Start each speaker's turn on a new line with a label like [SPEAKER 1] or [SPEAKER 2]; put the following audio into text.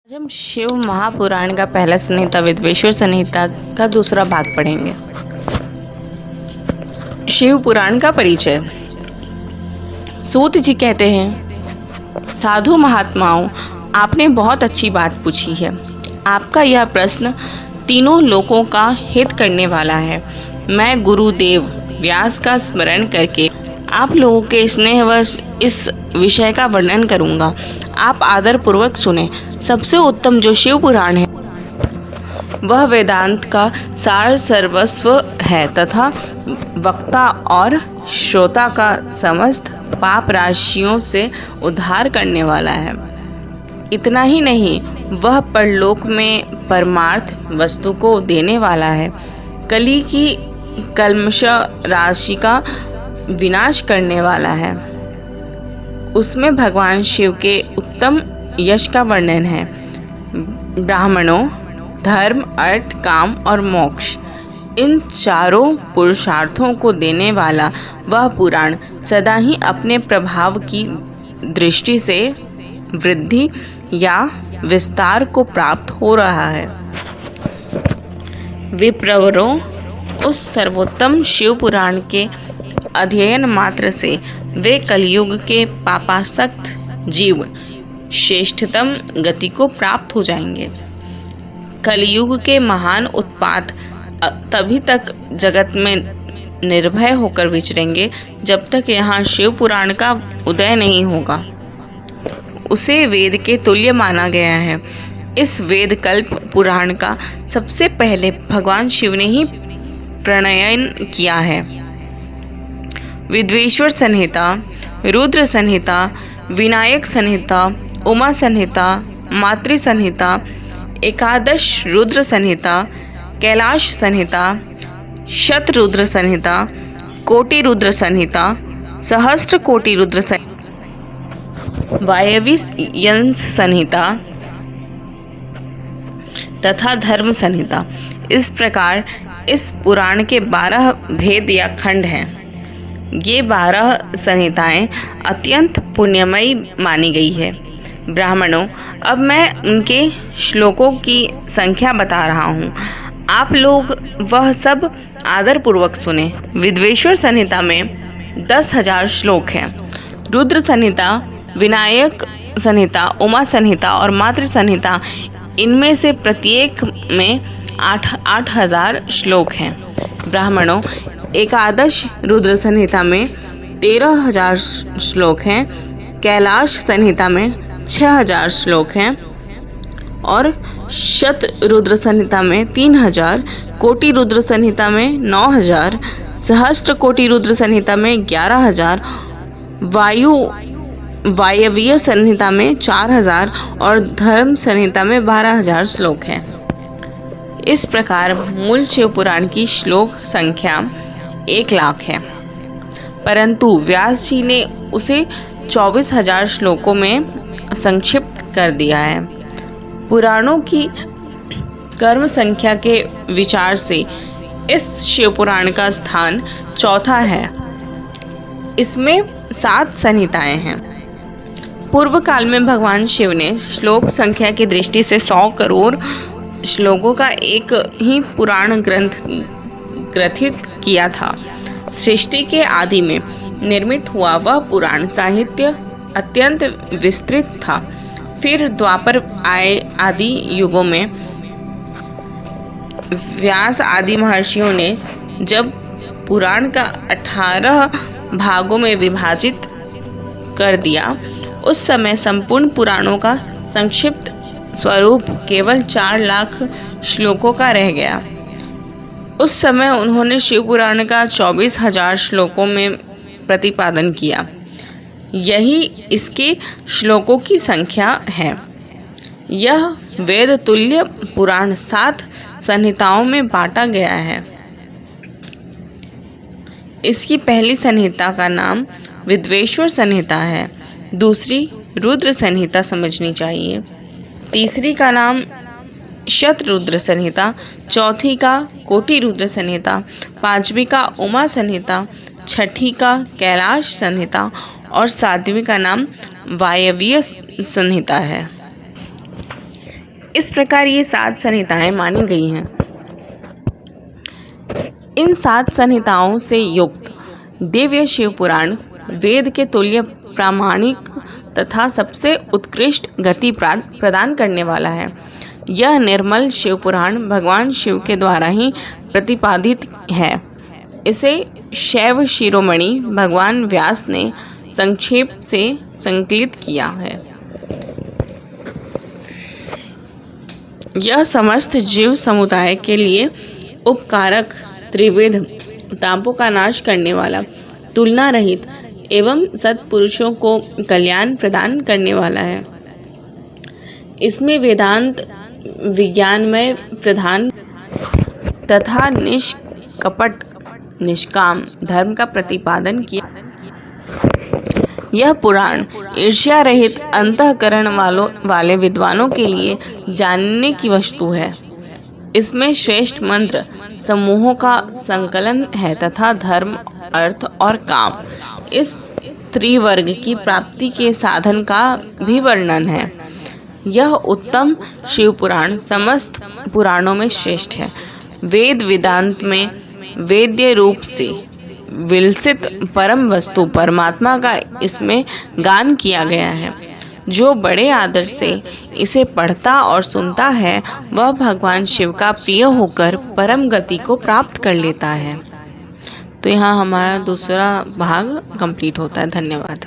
[SPEAKER 1] आज हम शिव महापुराण का पहला संहिता विद्वेश्वर संहिता का दूसरा भाग पढ़ेंगे। शिव पुराण का परिचय। सूत जी कहते हैं, साधु महात्माओं, आपने बहुत अच्छी बात पूछी है। आपका यह प्रश्न तीनों लोकों का हित करने वाला है। मैं गुरुदेव व्यास का स्मरण करके आप लोगों के स्नेहवश इस विषय का वर्णन करूंगा। आप आदर पूर्वक सुने। सबसे उत्तम जो शिव पुराण है वह वेदांत का सार सर्वस्व है तथा वक्ता और श्रोता का समस्त पाप राशियों से उद्धार करने वाला है। इतना ही नहीं, वह परलोक में परमार्थ वस्तु को देने वाला है। कली की कल्मश राशि का विनाश करने वाला है। उसमें भगवान शिव के उत्तम यश का वर्णन है। ब्राह्मणों, धर्म, अर्थ, काम और मोक्ष, इन चारों पुरुषार्थों को देने वाला वह पुराण सदा ही अपने प्रभाव की दृष्टि से वृद्धि या विस्तार को प्राप्त हो रहा है। विप्रवरों, उस सर्वोत्तम शिव पुराण के अध्ययन मात्र से वे कलयुग के पापासक्त जीव श्रेष्ठतम गति को प्राप्त हो जाएंगे। कलयुग के महान उत्पात तभी तक जगत में निर्भय होकर विचरेंगे जब तक यहाँ शिव पुराण का उदय नहीं होगा। उसे वेद के तुल्य माना गया है। इस वेद कल्प पुराण का सबसे पहले भगवान शिव ने ही प्रणयन किया है। विद्वेश्वर संहिता, रुद्र संहिता, विनायक संहिता, उमा संहिता, मातृ संहिता, एकादश रुद्र संहिता, कैलाश संहिता, शतरुद्र संहिता, कोटि रुद्र संहिता, सहस्त्र कोटि रुद्र संहिता, वायवी यंस संहिता तथा धर्म संहिता। इस प्रकार इस पुराण के 12 भेद या खंड हैं। ये 12 संहिताएं अत्यंत पुण्यमयी मानी गई है। ब्राह्मणों, अब मैं उनके श्लोकों की संख्या बता रहा हूँ। आप लोग वह सब आदर पूर्वक सुने। विद्वेश्वर संहिता में 10,000 श्लोक हैं। रुद्र संहिता, विनायक संहिता, उमा संहिता और मातृ संहिता, इनमें से प्रत्येक में 8,000 श्लोक हैं। ब्राह्मणों, एकादश रुद्र संहिता में 13,000 श्लोक हैं। कैलाश संहिता में 6,000 श्लोक हैं और शत रुद्र संहिता में 3,000, कोटि रुद्र संहिता में 9,000, सहस्त्र कोटि रुद्र संहिता में 11,000, वायवीय संहिता में 4,000 और धर्म संहिता में 12,000 श्लोक हैं। इस प्रकार मूल शिव पुराण की श्लोक संख्या 1,00,000 है, परंतु व्यास जी ने उसे 24,000 श्लोकों में संक्षिप्त कर दिया है। पुराणों की कर्म संख्या के विचार से इस शिव पुराण का स्थान चौथा है। इसमें 7 संहिताएं हैं। पूर्व काल में भगवान शिव ने श्लोक संख्या की दृष्टि से 100 करोड़ श्लोकों का एक ही पुराण ग्रंथ ग्रथित किया था। सृष्टि के आदि में निर्मित हुआ वह पुराण साहित्य अत्यंत विस्तृत था। फिर द्वापर आदि युगों में व्यास आदि महर्षियों ने जब पुराण का 18 भागों में विभाजित कर दिया, उस समय संपूर्ण पुराणों का संक्षिप्त स्वरूप केवल 4,00,000 श्लोकों का रह गया। उस समय उन्होंने शिव पुराण का 24,000 श्लोकों में प्रतिपादन किया। यही इसके श्लोकों की संख्या है। यह वेद तुल्य पुराण 7 संहिताओं में बांटा गया है। इसकी पहली संहिता का नाम विद्वेश्वर संहिता है। दूसरी रुद्र संहिता समझनी चाहिए। तीसरी का नाम शतरुद्र संहिता, चौथी का कोटि रुद्र संहिता, पांचवी का उमा संहिता, छठी का कैलाश संहिता और सातवीं का नाम वायवीय संहिता है। इस प्रकार ये 7 संहिताएं मानी गई हैं। इन 7 संहिताओं से युक्त दिव्य शिव पुराण वेद के तुल्य प्रामाणिक तथा सबसे उत्कृष्ट गति प्रदान करने वाला है। यह निर्मल शिव पुराण भगवान शिव के द्वारा ही प्रतिपादित है। इसे शैव शिरोमणि भगवान व्यास ने संक्षेप से संकलित किया है। यह समस्त जीव समुदाय के लिए उपकारक, त्रिविध तापों का नाश करने वाला, तुलना रहित एवं सत्पुरुषों को कल्याण प्रदान करने वाला है। इसमें वेदांत विज्ञानमय प्रधान तथा निष्कपट निष्काम धर्म का प्रतिपादन किया। यह पुराण ईर्ष्या रहित अंतःकरण वाले विद्वानों के लिए जानने की वस्तु है। इसमें श्रेष्ठ मंत्र समूहों का संकलन है तथा धर्म, अर्थ और काम, इस त्रिवर्ग की प्राप्ति के साधन का भी वर्णन है। यह उत्तम शिव पुराण समस्त पुराणों में श्रेष्ठ है। वेद वेदांत में वेद्य रूप से विलसित परम वस्तु परमात्मा का इसमें गान किया गया है। जो बड़े आदर से इसे पढ़ता और सुनता है वह भगवान शिव का प्रिय होकर परम गति को प्राप्त कर लेता है। तो यहाँ हमारा दूसरा भाग कंप्लीट होता है। धन्यवाद।